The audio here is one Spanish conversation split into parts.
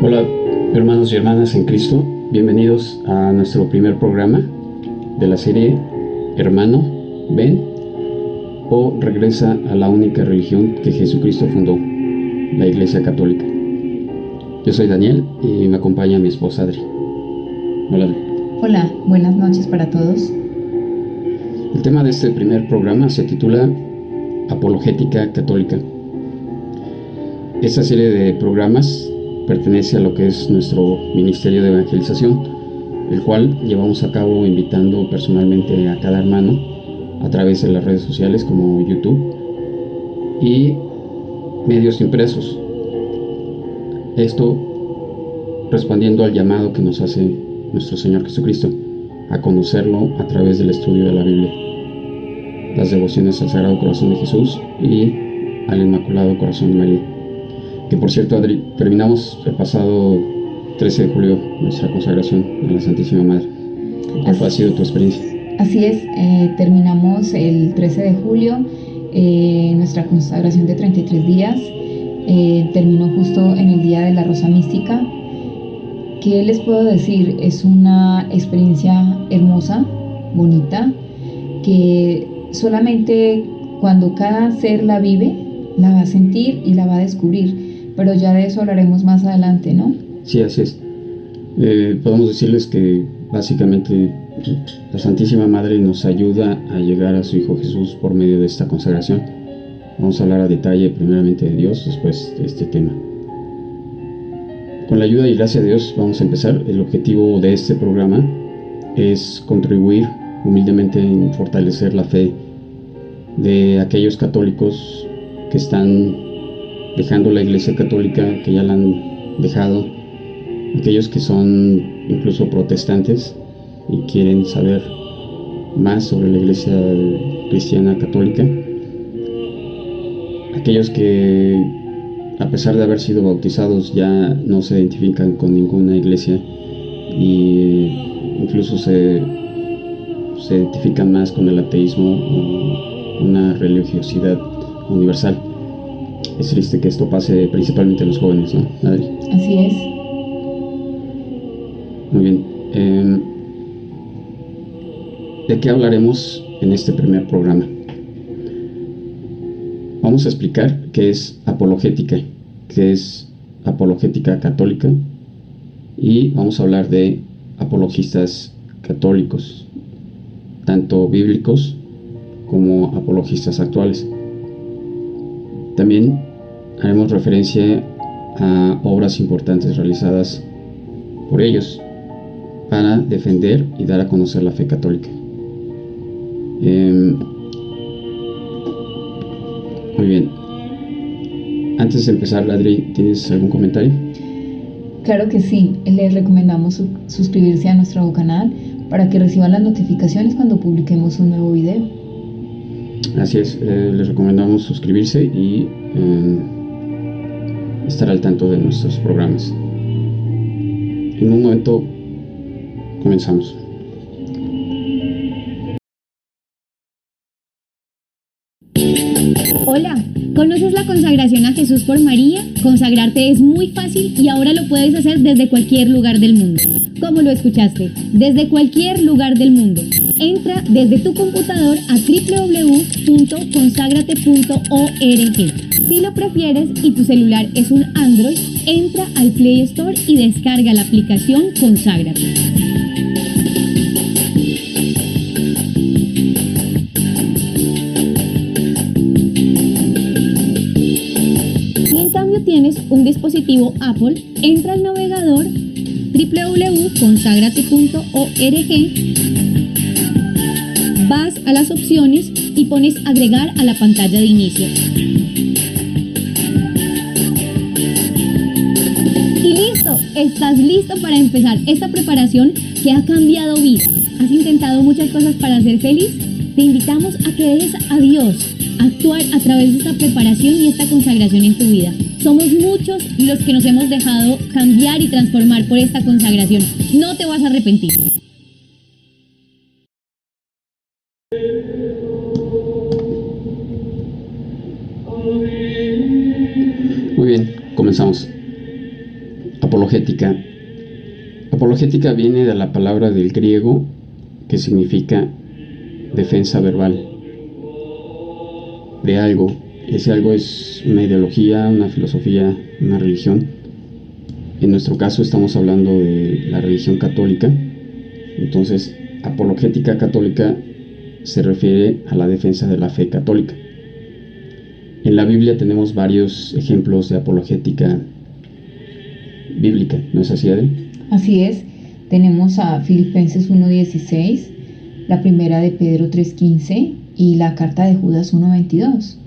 Hola, hermanos y hermanas en Cristo, bienvenidos a nuestro primer programa de la serie Hermano, ven o regresa a la única religión que Jesucristo fundó, la Iglesia Católica. Yo soy Daniel y me acompaña mi esposa Adri. Hola. Hola, buenas noches para todos. El tema de este primer programa se titula Apologética Católica. Esta serie de programas pertenece a lo que es nuestro Ministerio de Evangelización, el cual llevamos a cabo invitando personalmente a cada hermano a través de las redes sociales como YouTube y medios impresos. Esto respondiendo al llamado que nos hace nuestro Señor Jesucristo a conocerlo a través del estudio de la Biblia, las devociones al Sagrado Corazón de Jesús y al Inmaculado Corazón de María. Que por cierto, Adri, terminamos el pasado 13 de julio nuestra consagración a la Santísima Madre. ¿Cuál ha sido tu experiencia? Así es, terminamos el 13 de julio nuestra consagración de 33 días. Terminó justo en el día de la Rosa Mística. ¿Qué les puedo decir? Es una experiencia hermosa, bonita, que solamente cuando cada ser la vive, la va a sentir y la va a descubrir. Pero ya de eso hablaremos más adelante, ¿no? Sí, así es. Podemos decirles que básicamente la Santísima Madre nos ayuda a llegar a su Hijo Jesús por medio de esta consagración. Vamos a hablar a detalle primeramente de Dios, después de este tema. Con la ayuda y gracia de Dios vamos a empezar. El objetivo de este programa es contribuir humildemente en fortalecer la fe de aquellos católicos que están dejando la Iglesia Católica, que ya la han dejado, aquellos que son incluso protestantes y quieren saber más sobre la Iglesia Cristiana Católica, aquellos que a pesar de haber sido bautizados ya no se identifican con ninguna iglesia y incluso se identifican más con el ateísmo o una religiosidad universal. Es triste que esto pase principalmente a los jóvenes, ¿no, Adri? Así es. Muy bien. ¿De qué hablaremos en este primer programa? Vamos a explicar qué es apologética, qué es apologética católica, y vamos a hablar de apologistas católicos, tanto bíblicos como apologistas actuales. También haremos referencia a obras importantes realizadas por ellos para defender y dar a conocer la fe católica. Muy bien. Antes de empezar, Adri, ¿tienes algún comentario? Claro que sí. Les recomendamos suscribirse a nuestro canal para que reciban las notificaciones cuando publiquemos un nuevo video. Así es, les recomendamos suscribirse y estar al tanto de nuestros programas. En un momento comenzamos. Hola, ¿conoces la consagración a Jesús por María? Consagrarte es muy fácil y ahora lo puedes hacer desde cualquier lugar del mundo. ¿Cómo lo escuchaste? Desde cualquier lugar del mundo. Entra desde tu computador a www.consagrate.org. Si lo prefieres y tu celular es un Android, entra al Play Store y descarga la aplicación Conságrate. Tienes un dispositivo Apple, entra al navegador www.consagrate.org, vas a las opciones y pones agregar a la pantalla de inicio. Y listo, estás listo para empezar esta preparación que ha cambiado vidas. ¿Has intentado muchas cosas para ser feliz? Te invitamos a que dejes a Dios actuar a través de esta preparación y esta consagración en tu vida. Somos muchos los que nos hemos dejado cambiar y transformar por esta consagración. No te vas a arrepentir. Muy bien, comenzamos. Apologética. Apologética viene de la palabra del griego que significa defensa verbal de algo. Ese algo es una ideología, una filosofía, una religión. En nuestro caso estamos hablando de la religión católica. Entonces, apologética católica se refiere a la defensa de la fe católica. En la Biblia tenemos varios ejemplos de apologética bíblica, ¿no es así, Adri? Así es, tenemos a Filipenses 1:16, la primera de Pedro 3:15 y la carta de Judas 1:22.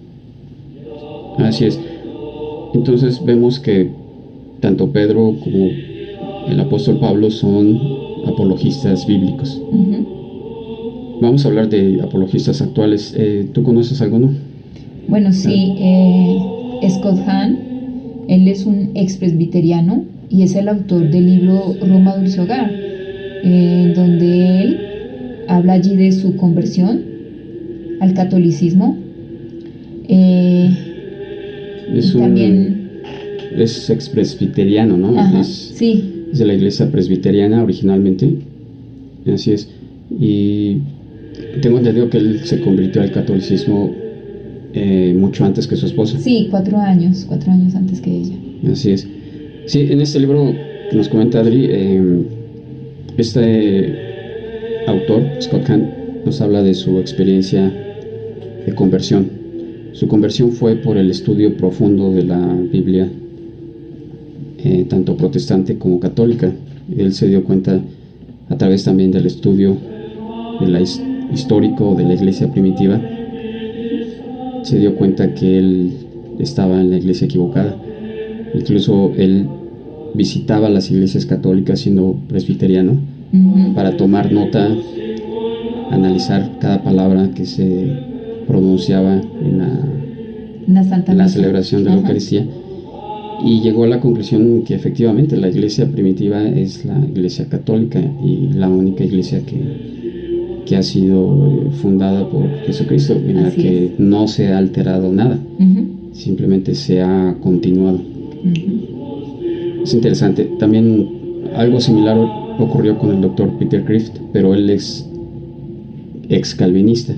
Así es. Entonces vemos que tanto Pedro como el apóstol Pablo son apologistas bíblicos. Vamos a hablar de apologistas actuales. ¿Tú conoces alguno? Bueno, sí, Scott Hahn, él es un ex presbiteriano y es el autor del libro Roma Dulce Hogar, donde él habla allí de su conversión al catolicismo. Es ex presbiteriano, ¿no? Ajá, sí. Es de la iglesia presbiteriana originalmente. Así es. Y tengo entendido que él se convirtió al catolicismo mucho antes que su esposa. Sí, 4 años antes que ella. Así es. Sí, en este libro que nos comenta Adri, este autor, Scott Hahn, nos habla de su experiencia de conversión. Su conversión fue por el estudio profundo de la Biblia, tanto protestante como católica. Él se dio cuenta a través también del estudio histórico de la iglesia primitiva, se dio cuenta que él estaba en la iglesia equivocada. Incluso él visitaba las iglesias católicas siendo presbiteriano para tomar nota, analizar cada palabra que se pronunciaba en la celebración de la Eucaristía, y llegó a la conclusión que efectivamente la iglesia primitiva es la iglesia católica y la única iglesia que ha sido fundada por Jesucristo, en la que no se ha alterado nada, simplemente se ha continuado. Es interesante. También algo similar ocurrió con el doctor Peter Kreeft, pero él es ex calvinista.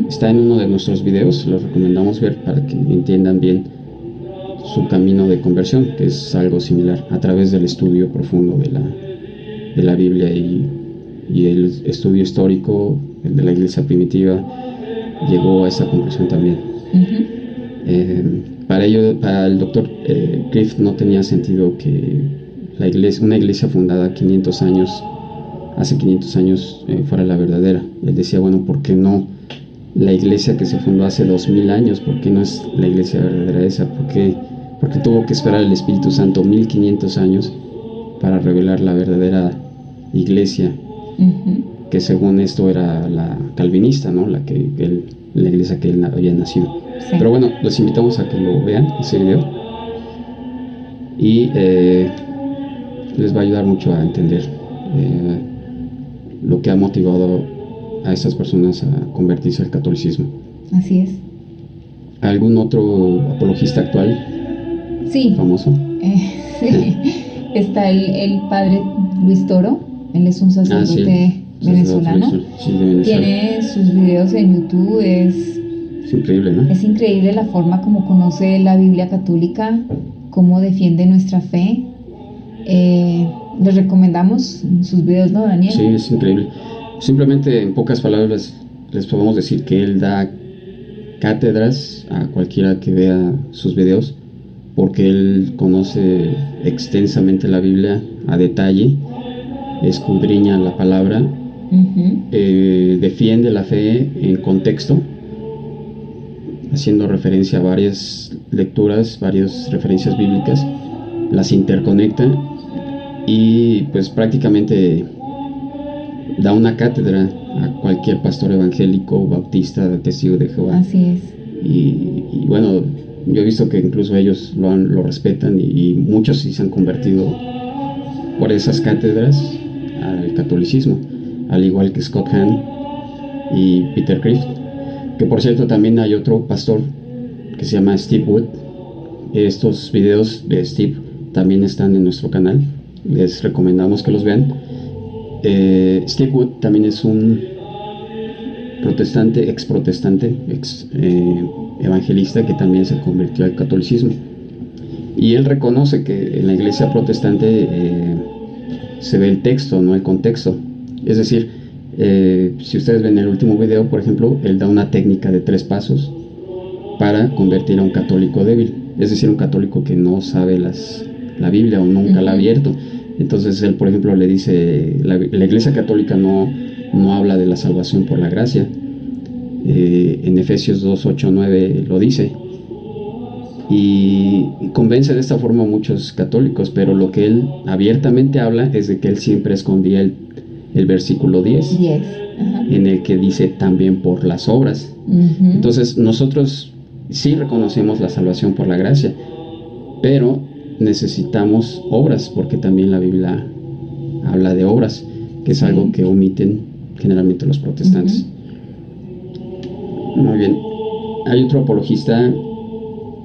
Está en uno de nuestros videos, los recomendamos ver para que entiendan bien su camino de conversión, que es algo similar, a través del estudio profundo de la Biblia y el estudio histórico de la iglesia primitiva, llegó a esa conclusión también. Para el doctor Kreeft no tenía sentido que una iglesia fundada hace 500 años fuera la verdadera. Él decía, bueno, ¿por qué no la iglesia que se fundó hace 2000 años? ¿Por qué no es la iglesia verdadera esa? ¿Por qué tuvo que esperar el Espíritu Santo 1500 años para revelar la verdadera iglesia? Que según esto era la calvinista, ¿no? La iglesia que él había nacido. Sí. Pero bueno, los invitamos a que lo vean, ese video, y les va a ayudar mucho a entender lo que ha motivado a estas personas a convertirse al catolicismo. Así es. ¿Algún otro apologista actual? Sí. ¿Famoso? Sí. Está el padre Luis Toro. Él es un sacerdote venezolano. Sí, de Venezuela. Tiene sus videos en YouTube. Es increíble, ¿no? Es increíble la forma como conoce la Biblia católica, cómo defiende nuestra fe. Les recomendamos sus videos, ¿no, Daniel? Sí, es increíble. Simplemente en pocas palabras les podemos decir que él da cátedras a cualquiera que vea sus videos, porque él conoce extensamente la Biblia a detalle, escudriña la palabra, defiende la fe en contexto, haciendo referencia a varias lecturas, varias referencias bíblicas, las interconecta y pues prácticamente da una cátedra a cualquier pastor evangélico, bautista, testigo de Jehová. Así es. Y bueno, yo he visto que incluso ellos lo respetan y muchos sí se han convertido por esas cátedras al catolicismo, al igual que Scott Hahn y Peter Kreeft, que por cierto también hay otro pastor que se llama Steve Wood. Estos videos de Steve también están en nuestro canal, les recomendamos que los vean. Steve Wood también es un ex protestante, evangelista, que también se convirtió al catolicismo, y él reconoce que en la iglesia protestante se ve el texto, no el contexto. Es decir, si ustedes ven el último video, por ejemplo, él da una técnica de 3 pasos para convertir a un católico débil, es decir, un católico que no sabe la Biblia o nunca la ha abierto. Entonces él, por ejemplo, le dice, la iglesia católica no habla de la salvación por la gracia. En Efesios 2, 8, 9 lo dice, y convence de esta forma a muchos católicos, pero lo que él abiertamente habla es de que él siempre escondía el versículo 10, en el que dice también por las obras. Entonces nosotros sí reconocemos la salvación por la gracia, pero necesitamos obras, porque también la Biblia habla de obras, que es algo que omiten generalmente los protestantes. Muy bien. Hay otro apologista,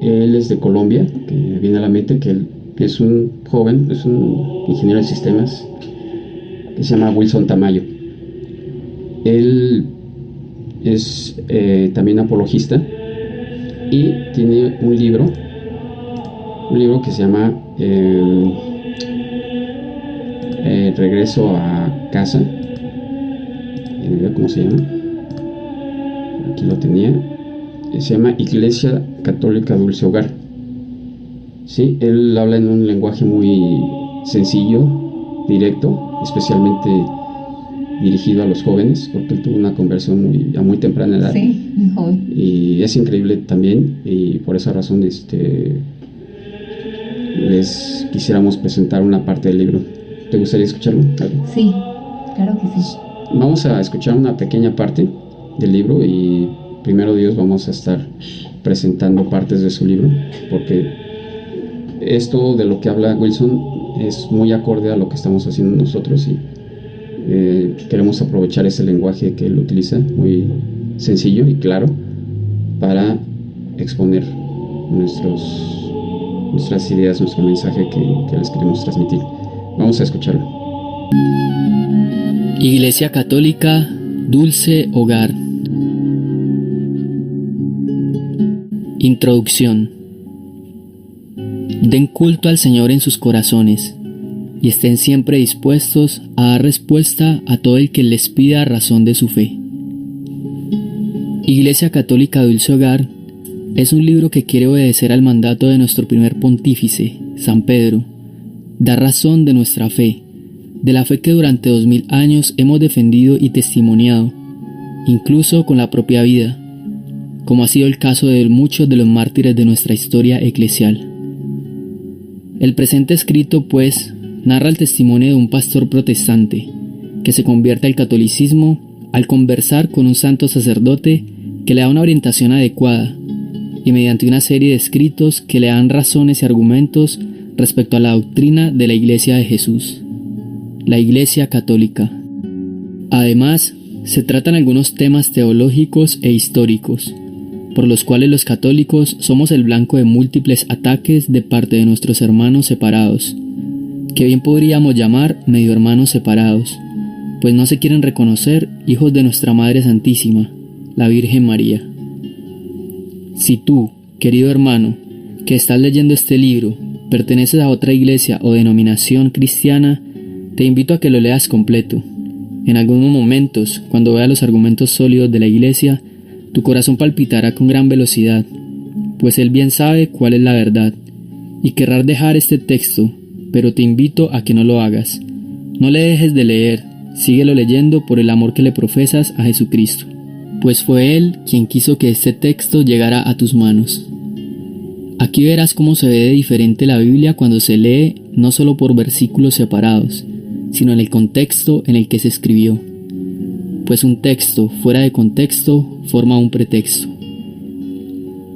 él es de Colombia, que viene a la mente, que él es un joven, es un ingeniero de sistemas, que se llama Wilson Tamayo. Él es también apologista, y tiene un libro que se llama Regreso a casa. ¿Cómo se llama? Aquí lo tenía. Se llama Iglesia Católica Dulce Hogar. Sí, él habla en un lenguaje muy sencillo, directo, especialmente dirigido a los jóvenes, porque él tuvo una conversión a muy temprana edad. Sí, muy joven. Y es increíble también, y por esa razón les quisiéramos presentar una parte del libro. ¿Te gustaría escucharlo? Sí, claro que sí. Vamos a escuchar una pequeña parte del libro, y primero Dios vamos a estar presentando partes de su libro, porque esto de lo que habla Wilson es muy acorde a lo que estamos haciendo nosotros, y queremos aprovechar ese lenguaje que él utiliza, muy sencillo y claro, para exponer nuestras ideas, nuestro mensaje que les queremos transmitir. Vamos a escucharlo. Iglesia Católica Dulce Hogar. Introducción. Den culto al Señor en sus corazones, y estén siempre dispuestos a dar respuesta a todo el que les pida razón de su fe. Iglesia Católica Dulce Hogar es un libro que quiere obedecer al mandato de nuestro primer pontífice, San Pedro, dar razón de nuestra fe, de la fe que durante 2000 años hemos defendido y testimoniado, incluso con la propia vida, como ha sido el caso de muchos de los mártires de nuestra historia eclesial. El presente escrito, pues, narra el testimonio de un pastor protestante que se convierte al catolicismo al conversar con un santo sacerdote que le da una orientación adecuada, y mediante una serie de escritos que le dan razones y argumentos respecto a la doctrina de la Iglesia de Jesús, la Iglesia Católica. Además, se tratan algunos temas teológicos e históricos, por los cuales los católicos somos el blanco de múltiples ataques de parte de nuestros hermanos separados, que bien podríamos llamar medio hermanos separados, pues no se quieren reconocer hijos de nuestra Madre Santísima, la Virgen María. Si tú, querido hermano, que estás leyendo este libro, perteneces a otra iglesia o denominación cristiana, te invito a que lo leas completo. En algunos momentos, cuando veas los argumentos sólidos de la iglesia, tu corazón palpitará con gran velocidad, pues él bien sabe cuál es la verdad, y querrás dejar este texto, pero te invito a que no lo hagas. No le dejes de leer, síguelo leyendo por el amor que le profesas a Jesucristo, pues fue Él quien quiso que este texto llegara a tus manos. Aquí verás cómo se ve de diferente la Biblia cuando se lee no solo por versículos separados, sino en el contexto en el que se escribió, pues un texto fuera de contexto forma un pretexto.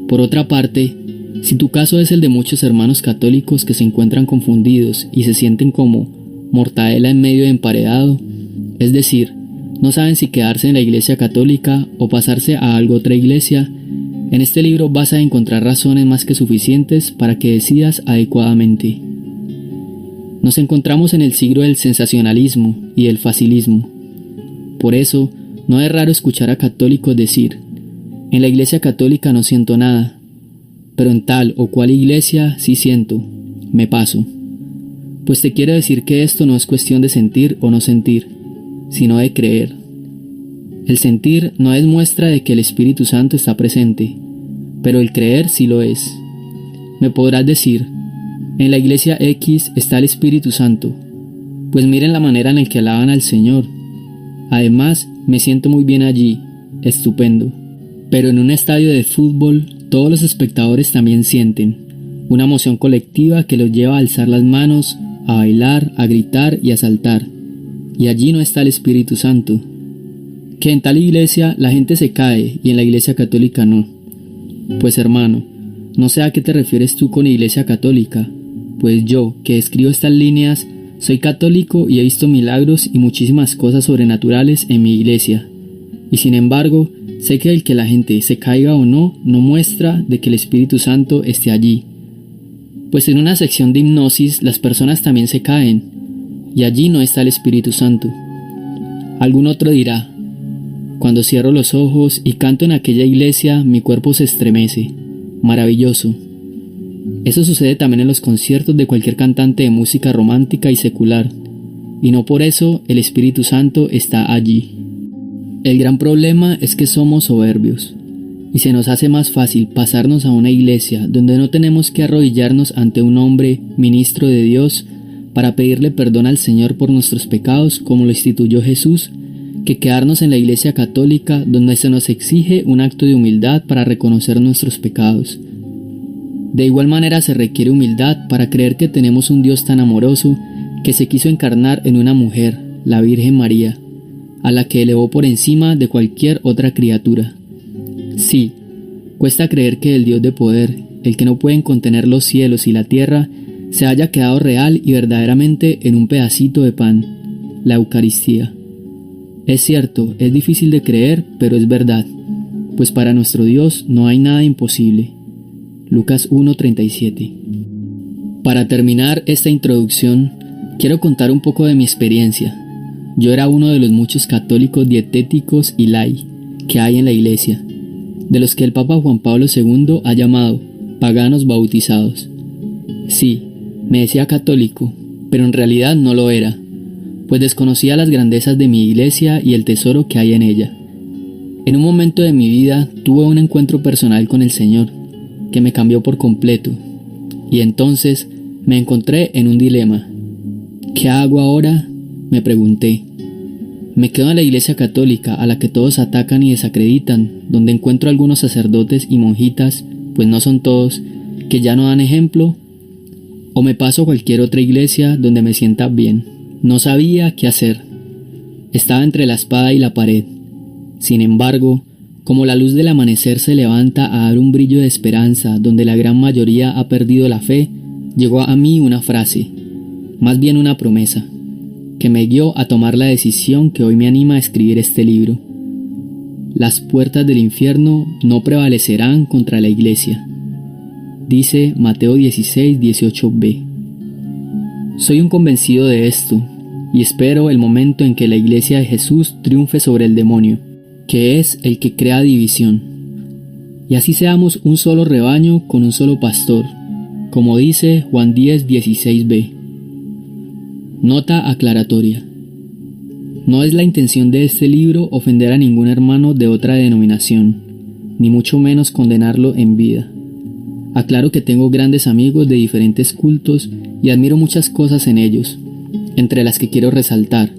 Por otra parte, si tu caso es el de muchos hermanos católicos que se encuentran confundidos y se sienten como mortadela en medio de emparedado, es decir, no saben si quedarse en la iglesia católica o pasarse a alguna otra iglesia, en este libro vas a encontrar razones más que suficientes para que decidas adecuadamente. Nos encontramos en el siglo del sensacionalismo y del facilismo. Por eso, no es raro escuchar a católicos decir: en la iglesia católica no siento nada, pero en tal o cual iglesia sí siento, me paso. Pues te quiero decir que esto no es cuestión de sentir o no sentir, sino de creer. El sentir no es muestra de que el Espíritu Santo está presente, pero el creer sí lo es. Me podrás decir: en la iglesia X está el Espíritu Santo. Pues miren la manera en la que alaban al Señor. Además, me siento muy bien allí, estupendo. Pero en un estadio de fútbol, todos los espectadores también sienten una emoción colectiva que los lleva a alzar las manos, a bailar, a gritar y a saltar. Y allí no está el Espíritu Santo. Que en tal iglesia la gente se cae y en la iglesia católica no. Pues hermano, no sé a qué te refieres tú con iglesia católica. Pues yo, que escribo estas líneas, soy católico y he visto milagros y muchísimas cosas sobrenaturales en mi iglesia. Y sin embargo, sé que el que la gente se caiga o no muestra de que el Espíritu Santo esté allí. Pues en una sección de hipnosis las personas también se caen, y allí no está el Espíritu Santo. Algún otro dirá: cuando cierro los ojos y canto en aquella iglesia, mi cuerpo se estremece. Maravilloso. Eso sucede también en los conciertos de cualquier cantante de música romántica y secular, y no por eso el Espíritu Santo está allí. El gran problema es que somos soberbios, y se nos hace más fácil pasarnos a una iglesia donde no tenemos que arrodillarnos ante un hombre, ministro de Dios, para pedirle perdón al Señor por nuestros pecados como lo instituyó Jesús, que quedarnos en la iglesia católica donde se nos exige un acto de humildad para reconocer nuestros pecados. De igual manera se requiere humildad para creer que tenemos un Dios tan amoroso que se quiso encarnar en una mujer, la Virgen María, a la que elevó por encima de cualquier otra criatura. Sí, cuesta creer que el Dios de poder, el que no pueden contener los cielos y la tierra, se haya quedado real y verdaderamente en un pedacito de pan, la Eucaristía. Es cierto, es difícil de creer, pero es verdad, pues para nuestro Dios no hay nada imposible. Lucas 1:37. Para terminar esta introducción, quiero contar un poco de mi experiencia. Yo era uno de los muchos católicos dietéticos y lai que hay en la iglesia, de los que el Papa Juan Pablo II ha llamado paganos bautizados. Sí, me decía católico, pero en realidad no lo era, pues desconocía las grandezas de mi iglesia y el tesoro que hay en ella. En un momento de mi vida tuve un encuentro personal con el Señor, que me cambió por completo, y entonces me encontré en un dilema. ¿Qué hago ahora?, me pregunté. Me quedo en la iglesia católica a la que todos atacan y desacreditan, donde encuentro algunos sacerdotes y monjitas, pues no son todos, que ya no dan ejemplo, o me paso a cualquier otra iglesia donde me sienta bien. No sabía qué hacer. Estaba entre la espada y la pared. Sin embargo, como la luz del amanecer se levanta a dar un brillo de esperanza donde la gran mayoría ha perdido la fe, llegó a mí una frase, más bien una promesa, que me guió a tomar la decisión que hoy me anima a escribir este libro. Las puertas del infierno no prevalecerán contra la iglesia. Dice Mateo 16:18b. Soy un convencido de esto, y espero el momento en que la iglesia de Jesús triunfe sobre el demonio, que es el que crea división. Y así seamos un solo rebaño con un solo pastor, como dice Juan 10:16b. Nota aclaratoria. No es la intención de este libro ofender a ningún hermano de otra denominación, ni mucho menos condenarlo en vida. Aclaro que tengo grandes amigos de diferentes cultos y admiro muchas cosas en ellos, entre las que quiero resaltar: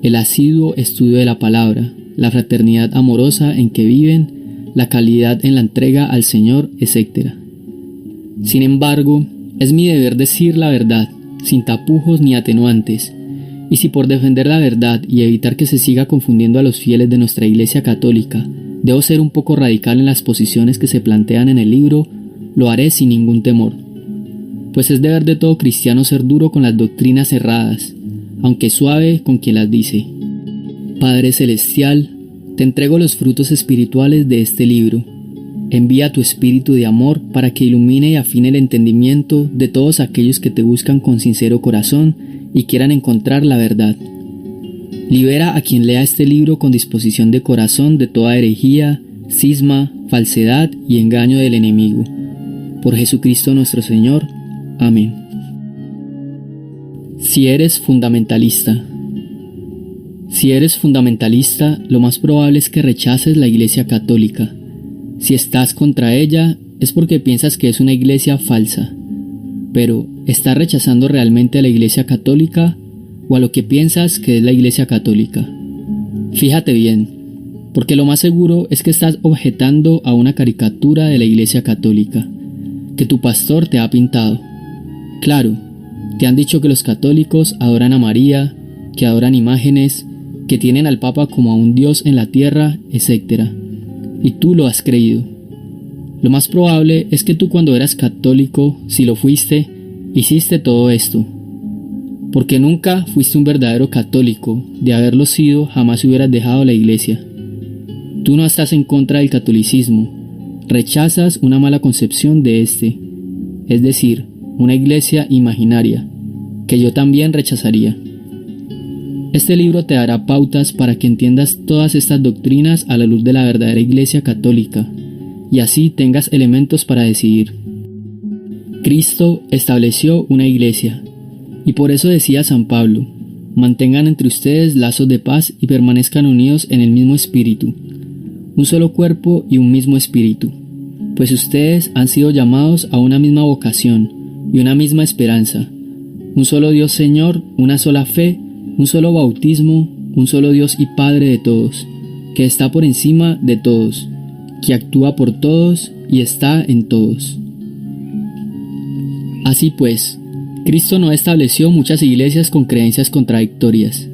el asiduo estudio de la palabra, la fraternidad amorosa en que viven, la calidad en la entrega al Señor, etc. Sin embargo, es mi deber decir la verdad, sin tapujos ni atenuantes, y si por defender la verdad y evitar que se siga confundiendo a los fieles de nuestra Iglesia Católica, debo ser un poco radical en las posiciones que se plantean en el libro, lo haré sin ningún temor, pues es deber de todo cristiano ser duro con las doctrinas erradas, aunque suave con quien las dice. Padre Celestial, te entrego los frutos espirituales de este libro, envía tu espíritu de amor para que ilumine y afine el entendimiento de todos aquellos que te buscan con sincero corazón y quieran encontrar la verdad. Libera a quien lea este libro con disposición de corazón de toda herejía, cisma, falsedad y engaño del enemigo. Por Jesucristo nuestro Señor. Amén. Si eres fundamentalista. Si eres fundamentalista, lo más probable es que rechaces la Iglesia Católica. Si estás contra ella, es porque piensas que es una iglesia falsa. Pero, ¿estás rechazando realmente a la Iglesia Católica o a lo que piensas que es la Iglesia Católica? Fíjate bien, porque lo más seguro es que estás objetando a una caricatura de la Iglesia Católica, que tu pastor te ha pintado. Claro, te han dicho que los católicos adoran a María, que adoran imágenes, que tienen al Papa como a un Dios en la tierra, etc. Y tú lo has creído. Lo más probable es que tú cuando eras católico, si lo fuiste, hiciste todo esto. Porque nunca fuiste un verdadero católico, de haberlo sido jamás hubieras dejado la iglesia. Tú no estás en contra del catolicismo, rechazas una mala concepción de este, es decir, una iglesia imaginaria, que yo también rechazaría. Este libro te dará pautas para que entiendas todas estas doctrinas a la luz de la verdadera Iglesia Católica, y así tengas elementos para decidir. Cristo estableció una iglesia, y por eso decía San Pablo, mantengan entre ustedes lazos de paz y permanezcan unidos en el mismo espíritu, un solo cuerpo y un mismo espíritu, pues ustedes han sido llamados a una misma vocación y una misma esperanza, un solo Dios Señor, una sola fe, un solo bautismo, un solo Dios y Padre de todos, que está por encima de todos, que actúa por todos y está en todos. Así pues, Cristo no estableció muchas iglesias con creencias contradictorias.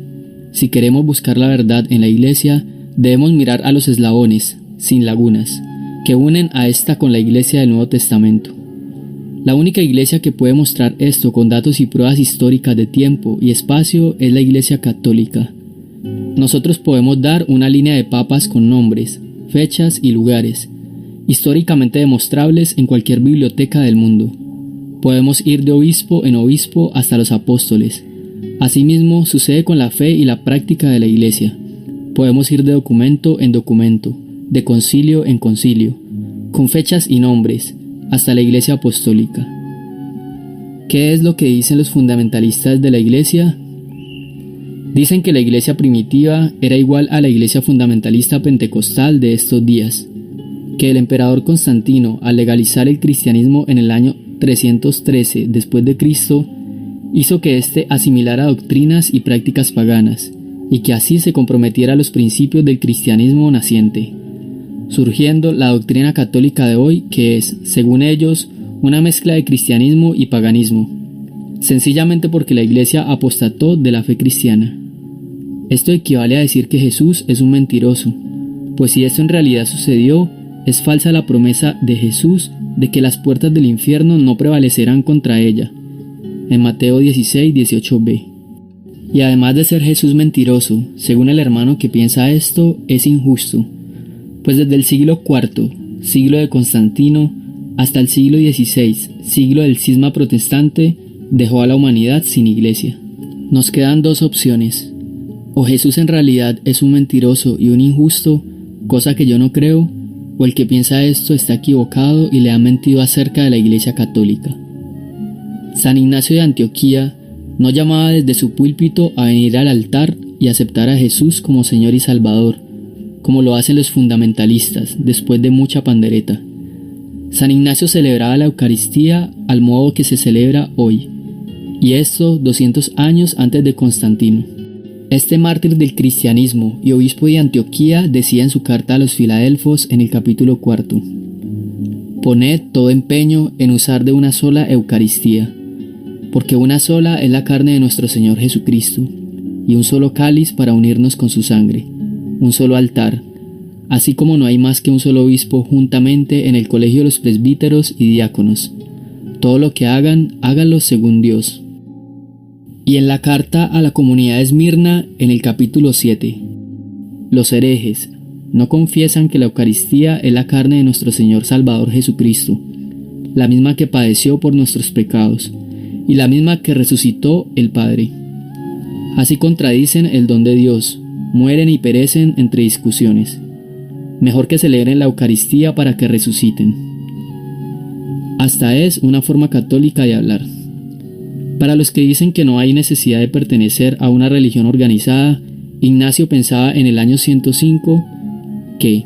Si queremos buscar la verdad en la iglesia, debemos mirar a los eslabones, sin lagunas, que unen a esta con la iglesia del Nuevo Testamento. La única iglesia que puede mostrar esto con datos y pruebas históricas de tiempo y espacio es la Iglesia Católica. Nosotros podemos dar una línea de papas con nombres, fechas y lugares, históricamente demostrables en cualquier biblioteca del mundo. Podemos ir de obispo en obispo hasta los apóstoles. Asimismo, sucede con la fe y la práctica de la Iglesia. Podemos ir de documento en documento, de concilio en concilio, con fechas y nombres, hasta la Iglesia Apostólica. ¿Qué es lo que dicen los fundamentalistas de la Iglesia? Dicen que la Iglesia primitiva era igual a la Iglesia fundamentalista pentecostal de estos días, que el emperador Constantino, al legalizar el cristianismo en el año 313 después de Cristo, hizo que éste asimilara doctrinas y prácticas paganas, y que así se comprometiera a los principios del cristianismo naciente, surgiendo la doctrina católica de hoy, que es, según ellos, una mezcla de cristianismo y paganismo, sencillamente porque la Iglesia apostató de la fe cristiana. Esto equivale a decir que Jesús es un mentiroso, pues si esto en realidad sucedió, es falsa la promesa de Jesús de que las puertas del infierno no prevalecerán contra ella, en Mateo 16, 18b. Y además de ser Jesús mentiroso, según el hermano que piensa esto, es injusto, pues desde el siglo IV, siglo de Constantino, hasta el siglo XVI, siglo del cisma protestante, dejó a la humanidad sin iglesia. Nos quedan dos opciones: o Jesús en realidad es un mentiroso y un injusto, cosa que yo no creo, o el que piensa esto está equivocado y le ha mentido acerca de la Iglesia Católica. San Ignacio de Antioquía no llamaba desde su púlpito a venir al altar y aceptar a Jesús como Señor y Salvador, como lo hacen los fundamentalistas después de mucha pandereta. San Ignacio celebraba la Eucaristía al modo que se celebra hoy, y esto 200 años antes de Constantino. Este mártir del cristianismo y obispo de Antioquía decía en su carta a los Filadelfos en el capítulo 4: «Poned todo empeño en usar de una sola Eucaristía, porque una sola es la carne de nuestro Señor Jesucristo, y un solo cáliz para unirnos con su sangre, un solo altar, así como no hay más que un solo obispo juntamente en el colegio de los presbíteros y diáconos. Todo lo que hagan, háganlo según Dios». Y en la carta a la comunidad de Esmirna, en el capítulo 7, los herejes, no confiesan que la Eucaristía es la carne de nuestro Señor Salvador Jesucristo, la misma que padeció por nuestros pecados, y la misma que resucitó el Padre. Así contradicen el don de Dios, mueren y perecen entre discusiones. Mejor que celebren la Eucaristía para que resuciten. Hasta es una forma católica de hablar. Para los que dicen que no hay necesidad de pertenecer a una religión organizada, Ignacio pensaba en el año 105 que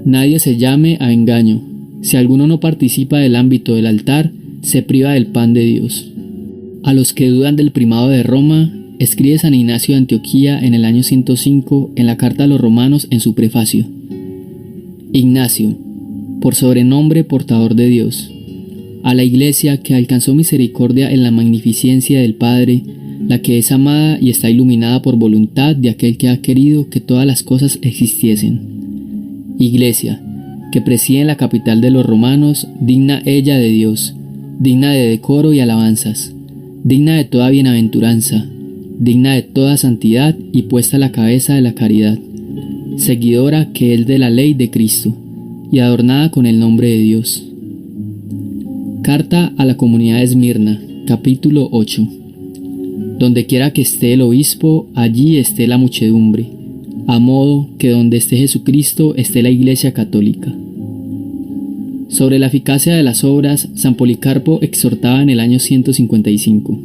nadie se llame a engaño. Si alguno no participa del ámbito del altar, se priva del pan de Dios. A los que dudan del primado de Roma, escribe San Ignacio de Antioquía en el año 105 en la carta a los romanos en su prefacio. Ignacio, por sobrenombre portador de Dios, a la Iglesia que alcanzó misericordia en la magnificencia del Padre, la que es amada y está iluminada por voluntad de aquel que ha querido que todas las cosas existiesen. Iglesia, que preside en la capital de los romanos, digna ella de Dios, digna de decoro y alabanzas, digna de toda bienaventuranza, digna de toda santidad y puesta a la cabeza de la caridad, seguidora que es de la ley de Cristo, y adornada con el nombre de Dios. Carta a la comunidad de Esmirna, capítulo 8. Donde quiera que esté el obispo, allí esté la muchedumbre, a modo que donde esté Jesucristo esté la Iglesia católica. Sobre la eficacia de las obras, San Policarpo exhortaba en el año 155.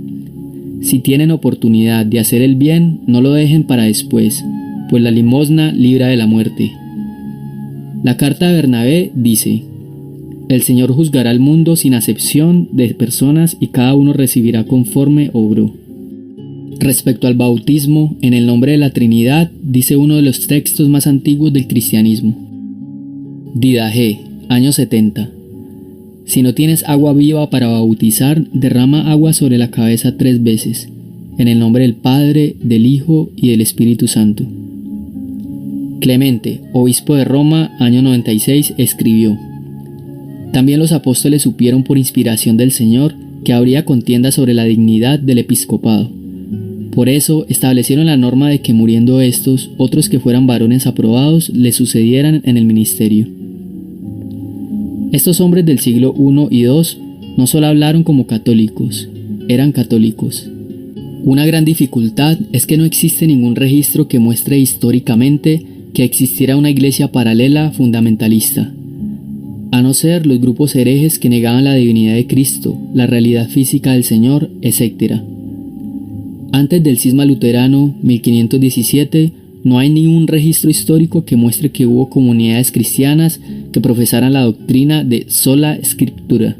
Si tienen oportunidad de hacer el bien, no lo dejen para después, pues la limosna libra de la muerte. La carta de Bernabé dice: el Señor juzgará al mundo sin acepción de personas y cada uno recibirá conforme obró. Respecto al bautismo, en el nombre de la Trinidad, dice uno de los textos más antiguos del cristianismo. Didaje, año 70. Si no tienes agua viva para bautizar, derrama agua sobre la cabeza 3 veces, en el nombre del Padre, del Hijo y del Espíritu Santo. Clemente, obispo de Roma, año 96, escribió: también los apóstoles supieron por inspiración del Señor que habría contienda sobre la dignidad del episcopado. Por eso establecieron la norma de que muriendo estos, otros que fueran varones aprobados le sucedieran en el ministerio. Estos hombres del siglo I y II no solo hablaron como católicos, eran católicos. Una gran dificultad es que no existe ningún registro que muestre históricamente que existiera una iglesia paralela fundamentalista, a no ser los grupos herejes que negaban la divinidad de Cristo, la realidad física del Señor, etc. Antes del cisma luterano, 1517, no hay ningún registro histórico que muestre que hubo comunidades cristianas que profesaran la doctrina de sola scriptura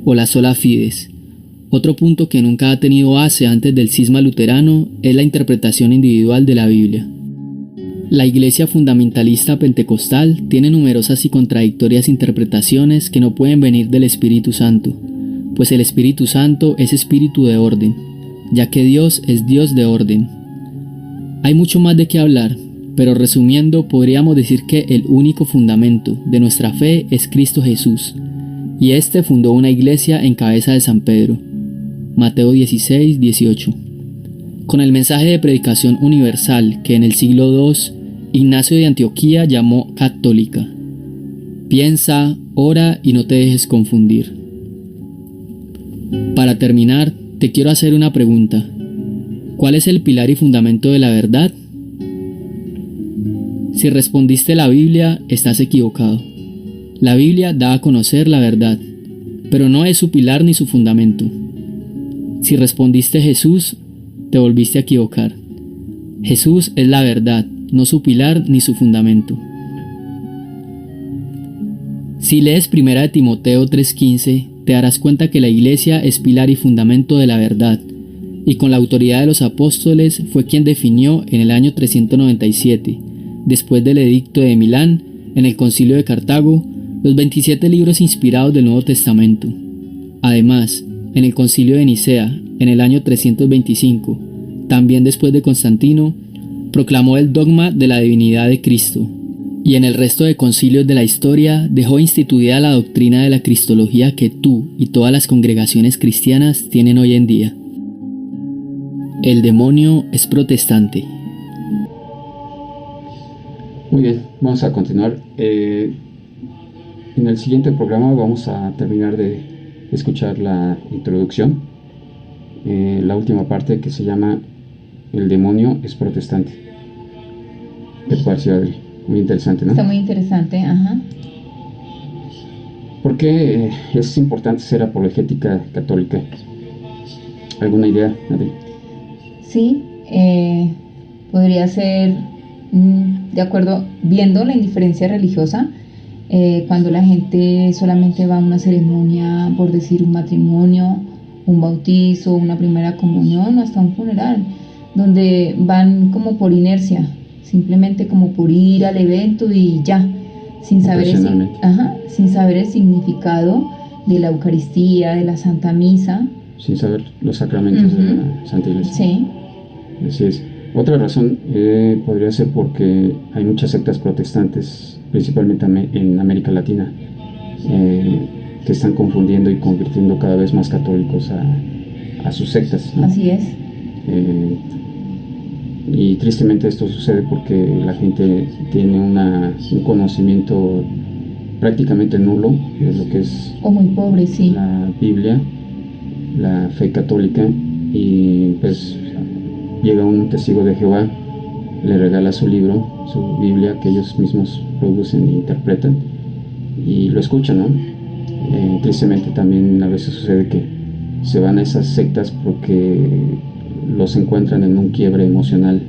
o la sola fides. Otro punto que nunca ha tenido base antes del cisma luterano es la interpretación individual de la Biblia. La Iglesia fundamentalista pentecostal tiene numerosas y contradictorias interpretaciones que no pueden venir del Espíritu Santo, pues el Espíritu Santo es espíritu de orden, ya que Dios es Dios de orden. Hay mucho más de qué hablar, pero resumiendo podríamos decir que el único fundamento de nuestra fe es Cristo Jesús, y éste fundó una iglesia en cabeza de San Pedro. Mateo 16, 18. Con el mensaje de predicación universal que en el siglo II Ignacio de Antioquía llamó católica. Piensa, ora y no te dejes confundir. Para terminar, te quiero hacer una pregunta. ¿Cuál es el pilar y fundamento de la verdad? Si respondiste la Biblia, estás equivocado. La Biblia da a conocer la verdad, pero no es su pilar ni su fundamento. Si respondiste Jesús, te volviste a equivocar. Jesús es la verdad, no su pilar ni su fundamento. Si lees 1 de Timoteo 3:15, te darás cuenta que la Iglesia es pilar y fundamento de la verdad, y con la autoridad de los apóstoles fue quien definió en el año 397, después del edicto de Milán, en el Concilio de Cartago, los 27 libros inspirados del Nuevo Testamento. Además, en el Concilio de Nicea, en el año 325, también después de Constantino, proclamó el dogma de la divinidad de Cristo, y en el resto de concilios de la historia dejó instituida la doctrina de la cristología que tú y todas las congregaciones cristianas tienen hoy en día. El demonio es protestante. Muy bien, vamos a continuar. En el siguiente programa vamos a terminar de escuchar la introducción, la última parte, que se llama El demonio es protestante. ¿Qué te pareció, Adri? Muy interesante, ¿no? Está muy interesante, ajá. ¿Por qué es importante ser apologética católica? ¿Alguna idea, Adri? Sí, podría ser, de acuerdo, viendo la indiferencia religiosa, cuando la gente solamente va a una ceremonia, por decir un matrimonio, un bautizo, una primera comunión, hasta un funeral, donde van como por inercia, simplemente como por ir al evento y ya, sin saber sin saber el significado de la Eucaristía, de la Santa Misa. Sin saber los sacramentos de la Santa Iglesia. Sí. Así es. Otra razón podría ser porque hay muchas sectas protestantes, principalmente en América Latina, que están confundiendo y convirtiendo cada vez más católicos a sus sectas, ¿no? Así es. Y tristemente esto sucede porque la gente tiene un conocimiento prácticamente nulo de lo que es o muy pobre, sí, la Biblia, la fe católica, y pues llega un testigo de Jehová, le regala su libro, su Biblia, que ellos mismos producen e interpretan, y lo escuchan, ¿no? Tristemente también a veces sucede que se van a esas sectas porque los encuentran en un quiebre emocional,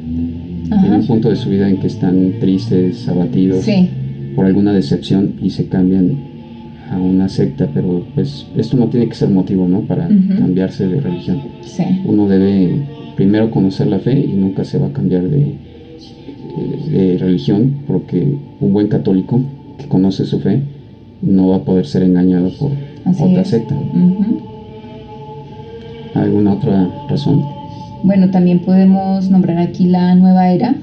en un punto de su vida en que están tristes, abatidos, sí, por alguna decepción, y se cambian a una secta. Pero pues esto no tiene que ser motivo, ¿no?, para cambiarse de religión. Sí. Uno debe primero conocer la fe y nunca se va a cambiar de religión, porque un buen católico que conoce su fe no va a poder ser engañado por otra secta. ¿Alguna otra razón? Bueno, también podemos nombrar aquí la nueva era.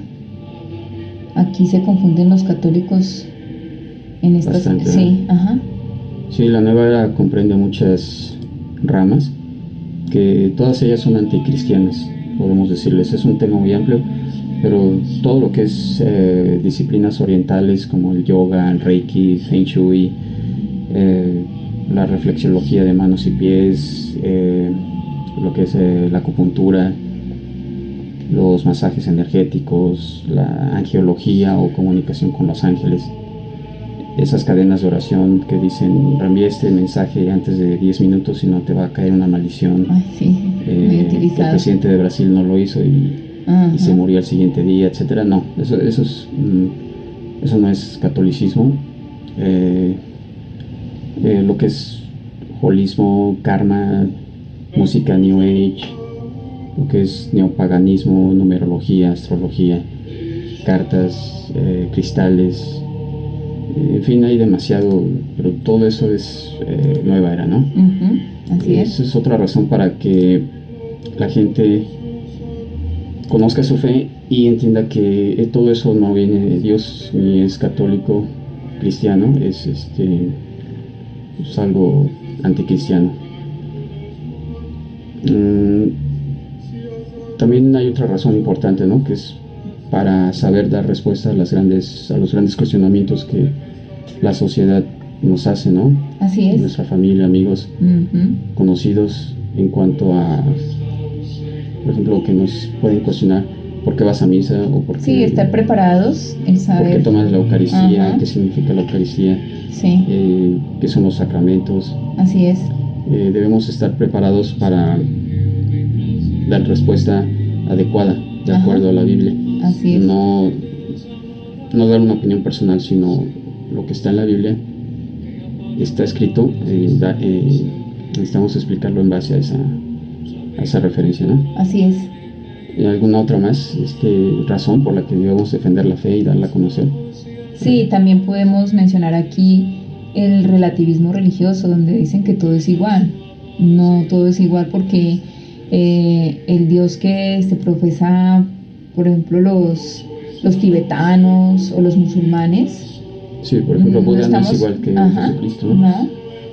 Aquí se confunden los católicos en estas. Bastante, sí, ajá. Sí, la nueva era comprende muchas ramas, que todas ellas son anticristianas, podemos decirles. Es un tema muy amplio, pero todo lo que es disciplinas orientales como el yoga, el reiki, feng shui, la reflexología de manos y pies, lo que es la acupuntura, los masajes energéticos, la angiología o comunicación con los ángeles, esas cadenas de oración que dicen: reenvía este mensaje antes de 10 minutos, si no te va a caer una maldición. Ay, sí, muy utilizado. El presidente de Brasil no lo hizo y se murió al siguiente día, etcétera. No, eso no es catolicismo. Lo que es holismo, karma, música New Age, lo que es neopaganismo, numerología, astrología, cartas, cristales, en fin, hay demasiado, pero todo eso es nueva era, ¿no? Así es. Esa es otra razón para que la gente conozca su fe y entienda que todo eso no viene de Dios, ni es católico, cristiano, es algo anticristiano. También hay otra razón importante, ¿no?, que es para saber dar respuesta a los grandes cuestionamientos que la sociedad nos hace, ¿no? Así es. Nuestra familia, amigos, conocidos, en cuanto a, por ejemplo, que nos pueden cuestionar: ¿por qué vas a misa? O por qué, sí, estar preparados en saber. ¿Por qué tomas la Eucaristía? ¿Qué significa la Eucaristía? Sí. ¿Qué son los sacramentos? Así es. Debemos estar preparados para dar respuesta adecuada, de acuerdo a la Biblia. Así es. No dar una opinión personal, sino lo que está en la Biblia está escrito. Necesitamos explicarlo en base a esa referencia, ¿no? Así es. ¿Alguna otra más razón por la que debemos defender la fe y darla a conocer? Sí, también podemos mencionar aquí el relativismo religioso, donde dicen que todo es igual. No todo es igual, porque el Dios que se profesa, por ejemplo, los tibetanos o los musulmanes. Sí, por ejemplo, Buda no es igual que Jesucristo, ¿no?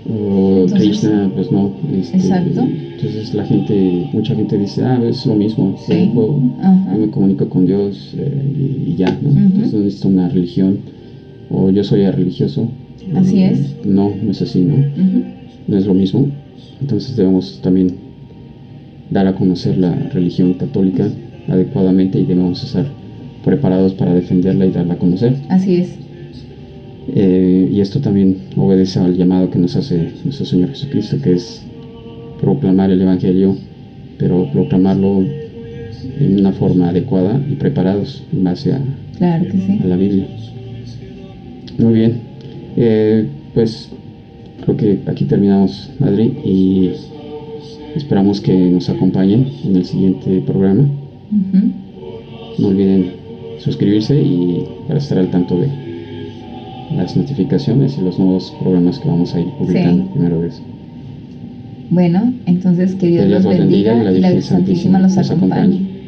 O entonces, Krishna, pues no. Exacto. Entonces mucha gente dice, es lo mismo, Sí. Ajá. yo me comunico con Dios y ya, ¿no? Ujú. Entonces no necesito una religión, o yo soy religioso. Así es. No, no es así, ¿no? Ujú. No es lo mismo. Entonces debemos también dar a conocer la religión católica adecuadamente y debemos estar preparados para defenderla y darla a conocer. Así es. Y esto también obedece al llamado que nos hace nuestro Señor Jesucristo, que es proclamar el Evangelio, pero proclamarlo en una forma adecuada y preparados en base Claro que sí. a la Biblia. Muy bien, pues creo que aquí terminamos, Adri, y esperamos que nos acompañen en el siguiente programa. Ujú. No olviden suscribirse y para estar al tanto de las notificaciones y los nuevos programas que vamos a ir publicando primero vez. Bueno, entonces que Dios Que Dios los bendiga y la Virgen Santísima los acompañe.